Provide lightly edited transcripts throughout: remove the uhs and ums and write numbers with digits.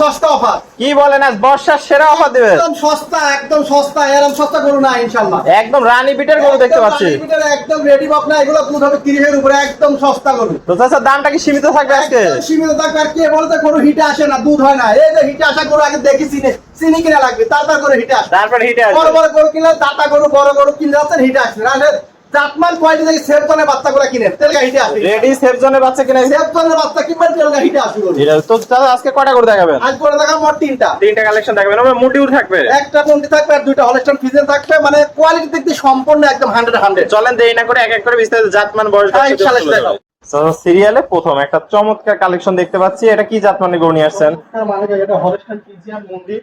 সস্তা অফার। কি বলেন, আজ বর্ষার সেরা অফার দিবেন? একদম সস্তা, এরকম সস্তা গরু না ইনশাআল্লাহ। একদম রানী বিটের গরু দেখতে পাচ্ছি। রানী বিটের একদম রেডি বকনা, এগুলো দুধ হবে 30 এর উপরে, একদম সস্তা গরু। তো চাচা দামটা কি সীমিত থাকবে আজকে? সীমিত থাকবে। আর কে বলতে গরু হিটে আসে না, দুধ হয় না। এই যে হিটে আসা গরু আগে দেখি চিনি কিনা লাগবে, তারপর করে হিটে আসে। তারপর হিটে আসবে। বড় বড় গরু কিনলে, দাতা গরু বড় গরু কিনলে আছেন হিটে আসবে। না জাতমান কোয়ালিটি থেকে সেফজনের বাচ্চাগুলো কিনেন, তেলগা হিটে আসবে। রেডি সেফজনের বাচ্চা কিনে সেফজনের বাচ্চা কিনবেন, তেলগা হিটে আসবে গরু। এটা তো চাচা আজকে কয়টা করে দেখাবেন? আজ করে দেখা মোট তিনটা কালেকশন দেখাবেন। ওই মুন্ডিউর থাকবে, একটা মুন্ডি থাকবে আর দুইটা হলস্টাইন ফ্রিজিয়ান থাকবে। মানে কোয়ালিটি দিক দিয়ে সম্পূর্ণ একদম 100। চলেন দেরি না করে এক এক করে বিস্তারিত জাতমান বয়স সিরিয়ালে প্রথম একটা চমৎকার কালেকশন দেখতে পাচ্ছি। এটা কি জাতমানের গরু নিয়ে আসছেন? মানে এটা হলস্টাইন ফ্রিজিয়ান মুন্ডি,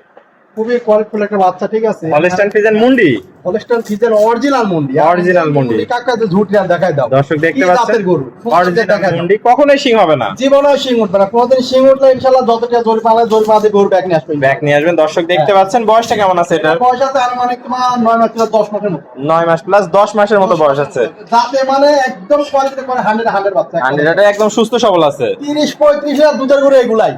খুবই কোয়ালিটিফুল একটা বাচ্চা, ঠিক আছে? হলস্টাইন ফ্রিজিয়ান মুন্ডি, হলস্টাইন ফ্রিজিয়ান অরিজিনাল মুন্ডি। অরিজিনাল মুন্ডি কাকা তো ঝুট না দেখাই দাও। দর্শক দেখতে পাচ্ছেন গরু অরিজিনাল মুন্ডি, কখনোই সিং হবে না, জীবনে সিং উঠবে না। কোনদিন সিং উঠলে ইনশাআল্লাহ যতটা জরিমানা দিয়ে গরু ব্যাক নিয়ে আসবে, ব্যাক নিয়ে আসবেন। দর্শক দেখতে পাচ্ছেন বয়সটা কেমন আছে এটার? বয়স আছে আনুমানিক তোমার 9 মাস প্লাস 10 মাসের মতো। 9 মাস প্লাস 10 মাসের মতো বয়স আছে। যাতে মানে একদম কোয়ালিটি করে 100 বাচ্চা। 100 এটা একদম সুস্থ সবল আছে। 30-35 হাজার দুধের গরু এগুলাই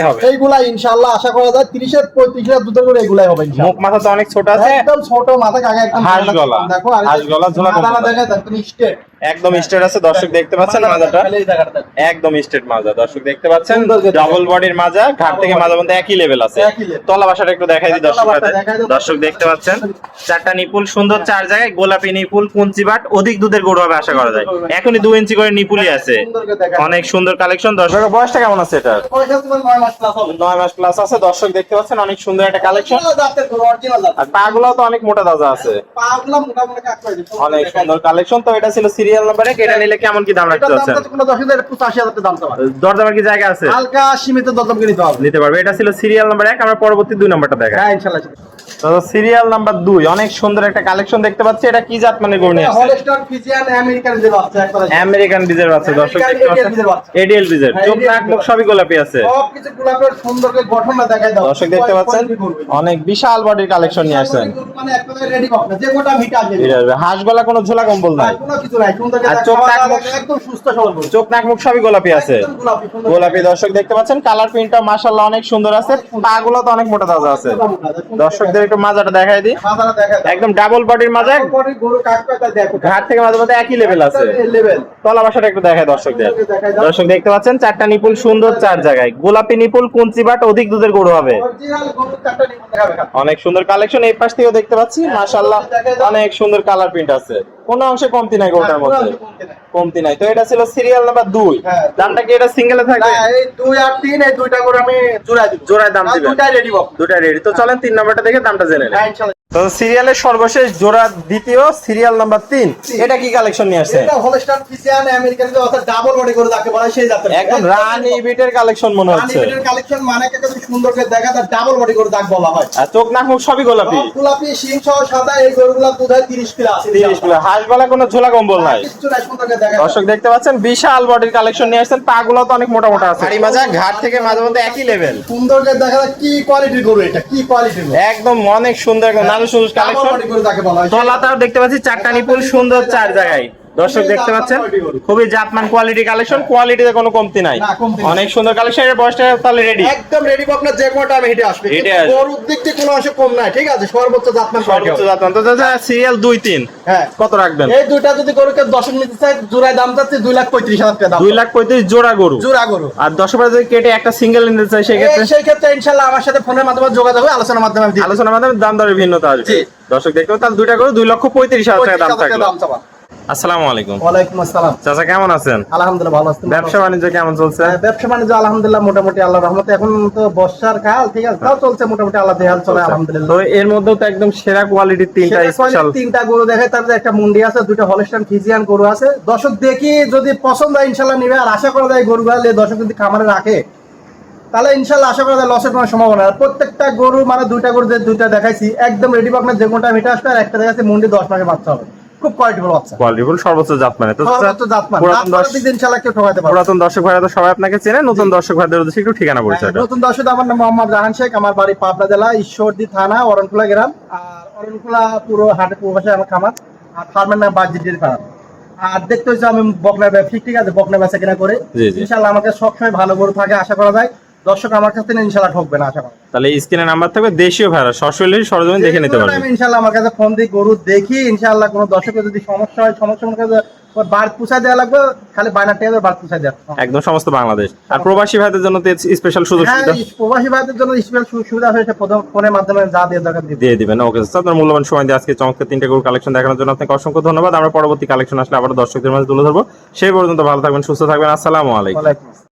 হবে। এইগুলাই ইনশাআল্লাহ আশা করা যায় 30-35 হাজার দুধের গরু এগুলাই হবে ইনশাআল্লাহ। মুখ মাথা তো অনেক ছোট আছে, একদম ছোট মাথা, কাকা একদম হাঁস গলা। দেখো হাঁস গলা ঝোলা মাথা দেখা যায় তুমি স্টেট, একদম স্ট্রেট আছে। দর্শক দেখতে পাচ্ছেন মাজাটা একদম স্ট্রেট মাজা। দর্শক দেখতে পাচ্ছেন ডাবল বডির মাজা, ঘাট থেকে মাজা পর্যন্ত একই লেভেল আছে। তলা বাসাটা একটু দেখাই দিই দর্শকদের। দর্শক দেখতে পাচ্ছেন চারটা নিপুল সুন্দর, চার জায়গায় গোলাপি নিপুল, কুঞ্চি বাট, অধিক দুধের গরু হবে আশা করা যায়। এখনই 2 ইঞ্চি করে নিপুলই আছে, অনেক সুন্দর কালেকশন। দর্শক বয়সটা কেমন আছে এটা? 9 মাস প্লাস আছে। দর্শক দেখতে পাচ্ছেন অনেক সুন্দর একটা কালেকশন। আর পা গুলো তো অনেক মোটা তাজা আছে, অনেক সুন্দর কালেকশন। তো এটা ছিল সিরিয়াল নাম্বার 1। এটা নিলে কেমন কি দাম রাখতে চাচ্ছেন? কোনো 10,000 দাম চাওয়া, দরদামের কি জায়গা আছে? হালকা সীমিত দরদাম করে নিতে পারবে। এটা ছিল সিরিয়াল নাম্বার 1। আমরা পরবর্তী 2 নাম্বারটা দেখাই। হ্যাঁ ইনশাআল্লাহ। তো সিরিয়াল নাম্বার 2 অনেক সুন্দর একটা কালেকশন দেখতে পাচ্ছি। এটা কি জাত মানে গরু নিয়ে আসছে? হলস্টাইন ফ্রিজিয়ান আমেরিকান বিজের বাচ্চা, একবার আমেরিকান বিজের বাচ্চা। দর্শক দেখতে পাচ্ছেন এডিএল বিজের, চোখ নাক মুখ সবই গোলাপি আছে, সবকিছু গোলাপের সুন্দর করে গঠনটা দেখাই দাও। দর্শক দেখতে পাচ্ছেন অনেক বিশাল বডির কালেকশন নিয়ে আসছেন। মানে একবারে রেডি কর না, যে গোটা মিটা আসবে। হাঁস গলা কোনো ঝোলা কম্বল নাই, কোনো কিছু নাই, সুন্দর করে চোখ নাক মুখ একদম সুস্থ সবল, চোখ নাক মুখ সবই গোলাপি আছে, গোলাপি। দর্শক দেখতে পাচ্ছেন কালার প্রিন্টটা মাশাআল্লাহ অনেক সুন্দর আছে। পা গুলো তো অনেক মোটা তাজা আছে। দর্শকদের একটু মাজাটা দেখাই দিই, একদম ডাবল বডির মাজা, গরু কাকটা দেখো, ঘাট থেকে মাঝে মধ্যে একই লেভেল আছে। তলা বাসাটা একটু দেখায় দর্শকদের। দর্শক দেখতে পাচ্ছেন চারটা নিপুল সুন্দর, চার জায়গায় গোলাপি নিপুল, কুঞ্চি বাট, অধিক দুধের গরু হবে, অনেক সুন্দর কালেকশন। এই পাশ থেকেও দেখতে পাচ্ছি মাশাআল্লাহ অনেক সুন্দর কালার প্রিন্ট আছে, কোনো অংশে কমতি নাই গরুটার মধ্যে, কমতি নাই। তো এটা ছিল সিরিয়াল নাম্বার 2। দামটা কি এটা সিঙ্গেলে থাকবে? এই 2 আর 3 এই দুইটা করে আমি জোড়ায় দাম দিবেন? দুটাই রেডি বক, দুটাই রেডি। তো চলেন 3 নাম্বারটা দেখে দামটা জেনে নেন। হ্যাঁ ইনশাআল্লাহ। তো সিরিয়ালের সর্বশেষ জোড়া দ্বিতীয় সিরিয়াল নাম্বার 3। এটা কি কালেকশন নিয়ে আসছে? এটা হলস্টাইন ফ্রিজিয়ান আমেরিকান যে অর্থাৎ ডাবল বডি করে যাকে বলা সেই জাতের, একদম রানী বিটের কালেকশন মনে হচ্ছে। রানী বিটের কালেকশন মানে কি তুমি সুন্দর করে দেখা যায়, ডাবল বডি করে দাগ বলা হয়। আর চোখ নাক মুখ সবই গোলাপি, গোলাপি শিং সহ সাদা। এই গরুগুলা দুধ হয় 30 প্লাস, 30 প্লাস। হাঁস গলা কোনো ঝোলা কম্বল নাই, কিছু নাই, সুন্দর করে দেখা। দর্শক দেখতে পাচ্ছেন বিশাল বডির কালেকশন নিয়ে আসছেন। পা গুলো তো অনেক মোটা মোটা আছে, হাড়ি মাজা, ঘাট থেকে মাঝে মধ্যে একই লেভেল, সুন্দর করে দেখা যায় কি কোয়ালিটির গরু, এটা কি কোয়ালিটির গরু, একদম অনেক সুন্দর নানু সুন্দর কালেকশন। তলাটাও দেখতে পাচ্ছি চারটা নিপুল সুন্দর, চার জায়গায়। দর্শক দেখতে পাচ্ছেন খুবই জাতমান কোয়ালিটি কালেকশন, কোয়ালিটিতে কোনো কমতি নাই, অনেক সুন্দর কালেকশন। এর বয়সটা তাহলে রেডি, একদম রেডি। আপনার যে কোটা আমি হেঁটে আসবে, গরুর দিক থেকে কোনো অংশ কম নাই, ঠিক আছে? সর্বোচ্চ জাতমান, সর্বোচ্চ জাতমান। তো দাদা সিরিয়াল 2, 3 হ্যাঁ কত রাখবেন? এই দুইটা যদি গরুকে 10 নিতে চাই, জোড়ায় দাম যাচ্ছে 2,35,000 টাকা দাম, 2,35,000 জোড়া গরু, জোড়া গরু। আর 10 যদি কেটে একটা সিঙ্গেল নিতে চাই সেই ক্ষেত্রে ইনশাআল্লাহ আমার সাথে ফোনের মাধ্যমে যোগাযোগ হবে, আলোচনার মাধ্যমে আলোচনার মাধ্যমে দাম দরের ভিন্নতা আসবে। দর্শক দেখতে তাহলে দুইটা গরু 2,35,000 টাকা দাম থাকবে। আসসালামু আলাইকুম। ওয়ালাইকুম আসসালাম। চাচা কেমন আছেন? আলহামদুলিল্লাহ ভালো আছি। ব্যবসা বাণিজ্য কেমন চলছে? ব্যবসা বাণিজ্য আলহামদুলিল্লাহ মোটামুটি আল্লাহর রহমতে, এখন তো বর্ষার কাল, ঠিক আছে, তাও চলছে মোটামুটি, আল্লাহ দেহাল চলে আলহামদুলিল্লাহ। তো এর মধ্যেও তো একদম সেরা কোয়ালিটির তিনটা গরু দেখে, তারপরে একটা মুন্ডি আছে, দুটো হলস্টাইন ফ্রিজিয়ান গরু আছে। দর্শক দেখি যদি পছন্দ হয় ইনশাআল্লাহ নিবে। আর আশা করা যায় গরু গালে দর্শক যদি খামারে রাখে তাহলে ইনশাআল্লাহ আশা করা যায় লসের কোনো সম্ভাবনা। আর প্রত্যেকটা গরু মানে দুইটা গরু যে দুইটা দেখাইছি একদম রেডি। আপনার যে কোনটা মিটা আসবে, আর একটা দেখাচ্ছি মুন্ডি 10 মাসে বাচ্চা হবে, খুব কোয়ালিটিফুল বাচ্চা, কোয়ালিটিফুল সর্বোচ্চ জাতমানের। তো সর্বোচ্চ জাতমান, ইনশাআল্লাহ কেউ ঠকাতে পারবে। পুরাতন দর্শক ভাইরা তো সবাই আপনাকে চেনে, নতুন দর্শক ভাইদের উদ্দেশ্যে একটু ঠিকানা পরিচয়। নতুন দর্শক, আমার নাম মোহাম্মদ জাহান শেখ, আমার বাড়ি পাবনা জেলা ঈশ্বরদী থানা অরণখোলা গ্রাম। আর অরণখোলা পুরো হাটের পূর্ব পাশে আমার খামার, আর ফার্মের নাম বাজির ফার্ম। আর দেখতে হচ্ছে আমি বকনা ব্যবসা, ঠিক আছে, বকনা বেচা কেনা করে ইনশাআল্লাহ আমাকে সবসময় ভালো গরু থাকে আশা করা যায়। দর্শক আমার কাছ থেকে ইনশাল্লাহ ঠকবে না, আশা করি। তাহলে স্ক্রিনে নাম্বার থাকবে, দেশীয় ভাড়া সশরীরে সরজমিন দেখে নিতে পারবে। আমি ইনশাল্লাহ আমার কাছে ফোন দিয়ে গরু দেখি, ইনশাল্লাহ কোনো দর্শকের যদি সমস্যা হয়, সমস্যা মনে করে বার্ড পুষায় দেওয়া লাগবে, খালি বায়না টেবে বার্ড পুষায় দেওয়া। একদম সমস্ত বাংলাদেশ। আর প্রবাসী ভাইদের জন্য স্পেশাল সুযোগ হ্যাঁ, সুবিধা প্রবাসী ভাইদের জন্য স্পেশাল সুবিধা হয়েছে, ফোনের মাধ্যমে যা দিয়ে দরকার দিয়ে দিবেন। ওকে স্যার, আপনার মূল্যবান সময় দিয়ে আজকে চমৎকার 3টে গরু কালেকশন দেখানোর জন্য আপনাকে অসংখ্য ধন্যবাদ। আমরা পরবর্তী কালেকশন আসলে আবার দর্শকদের মাঝে তুলে ধরবো। সেই পর্যন্ত ভালো থাকবেন, সুস্থ থাকবেন। আসসালামু আলাইকুম। ওয়ালাইকুম আসসালাম।